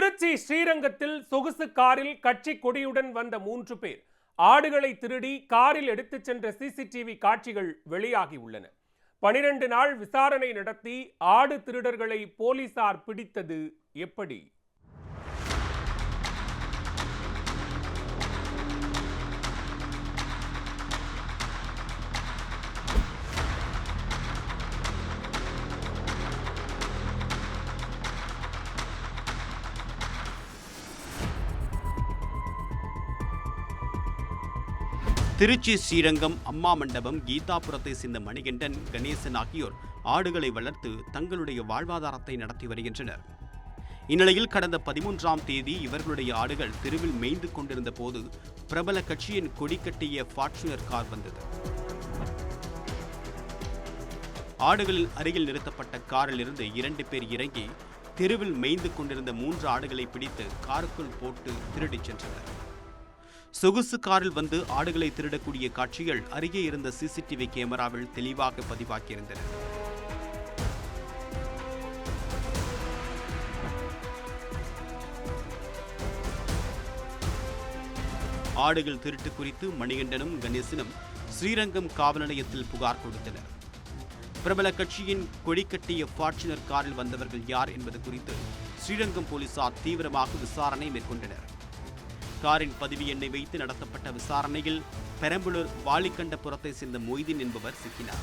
திருச்சி ஸ்ரீரங்கத்தில் சொகுசு காரில் கட்சி கொடியுடன் வந்த 3 பேர் ஆடுகளை திருடி காரில் எடுத்துச் சென்ற சிசிடிவி காட்சிகள் வெளியாகியுள்ளன. 12 நாள் விசாரணை நடத்தி ஆடு திருடர்களை போலீசார் பிடித்தது எப்படி? திருச்சி ஸ்ரீரங்கம் அம்மா மண்டபம் கீதாபுரத்தை சேர்ந்த மணிகண்டன், கணேசன் ஆகியோர் ஆடுகளை வளர்த்து தங்களுடைய வாழ்வாதாரத்தை நடத்தி வருகின்றனர். இந்நிலையில் கடந்த 13ஆம் தேதி இவர்களுடைய ஆடுகள் தெருவில் மேய்ந்து கொண்டிருந்த போது பிரபல கட்சியின் கொடி கட்டிய ஃபார்ச்சுனர் கார் வந்தது. ஆடுகளின் அருகில் நிறுத்தப்பட்ட காரில் இருந்து 2 பேர் இறங்கி தெருவில் மேய்ந்து கொண்டிருந்த 3 ஆடுகளை பிடித்து காருக்குள் போட்டு திருடிச் சென்றனர். சொகுசு காரில் வந்து ஆடுகளை திருடக்கூடிய காட்சிகள் அருகே இருந்த சிசிடிவி கேமராவில் தெளிவாக பதிவாகியிருந்தன. ஆடுகள் திருட்டு குறித்து மணிகண்டனும் கணேசனும் ஸ்ரீரங்கம் காவல் நிலையத்தில் புகார் கொடுத்தனர். பிரபல கட்சியின் கொடி கட்டிய ஃபார்ச்சுனர் காரில் வந்தவர்கள் யார் என்பது குறித்து ஸ்ரீரங்கம் போலீசார் தீவிரமாக விசாரணை மேற்கொண்டனர். காரின் பதிவு எண்ணை வைத்து நடத்தப்பட்ட விசாரணையில் பெரம்பலூர் வாலிக்கண்டபுரத்தை சேர்ந்த மொய்தீன் என்பவர் சிக்கினார்.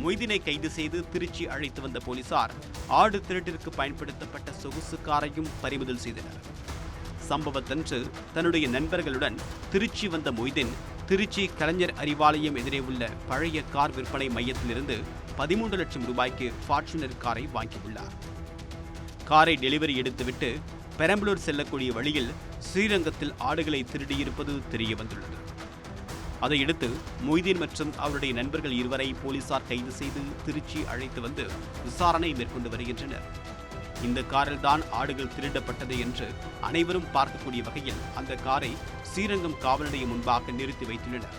மொய்தீனை கைது செய்து திருச்சி அழைத்து வந்த போலீசார் ஆடு திருட்டிற்கு பயன்படுத்தப்பட்ட சொகுசு காரையும் பறிமுதல் செய்தனர். சம்பவத்தன்று தன்னுடைய நண்பர்களுடன் திருச்சி வந்த மொய்தீன் திருச்சி கலைஞர் அறிவாலயம் எதிரே உள்ள பழைய கார் விற்பனை மையத்திலிருந்து 13 லட்சம் ரூபாய்க்கு ஃபார்ச்சுனர் காரை வாங்கியுள்ளார். காரை டெலிவரி எடுத்துவிட்டு பெரம்பலூர் செல்லக்கூடிய வழியில் ஸ்ரீரங்கத்தில் ஆடுகளை திருடியிருப்பது தெரிய வந்துள்ளது. அதையடுத்து மொய்தீன் மற்றும் அவருடைய நண்பர்கள் இருவரை போலீசார் கைது செய்து திருச்சி அழைத்து வந்து விசாரணை மேற்கொண்டு வருகின்றனர். இந்த காரில் தான் ஆடுகள் திருடப்பட்டது என்று அனைவரும் பார்க்கக்கூடிய வகையில் அந்த காரை ஸ்ரீரங்கம் காவல் நிலையம் முன்பாக நிறுத்தி வைத்துள்ளனர்.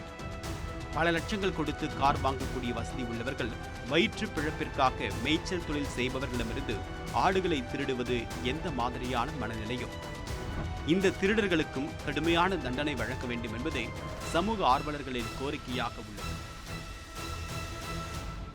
பல லட்சங்கள் கொடுத்து கார் வாங்கக்கூடிய வசதி உள்ளவர்கள் வயிற்று பிழப்பிற்காக மேய்ச்சல் தொழில் செய்பவர்களிடமிருந்து ஆடுகளை திருடுவது எந்த மாதிரியான மனநிலையும்? இந்த திருடர்களுக்கும் கடுமையான தண்டனை வழங்க வேண்டும் என்பதே சமூக ஆர்வலர்களின் கோரிக்கையாக உள்ளது.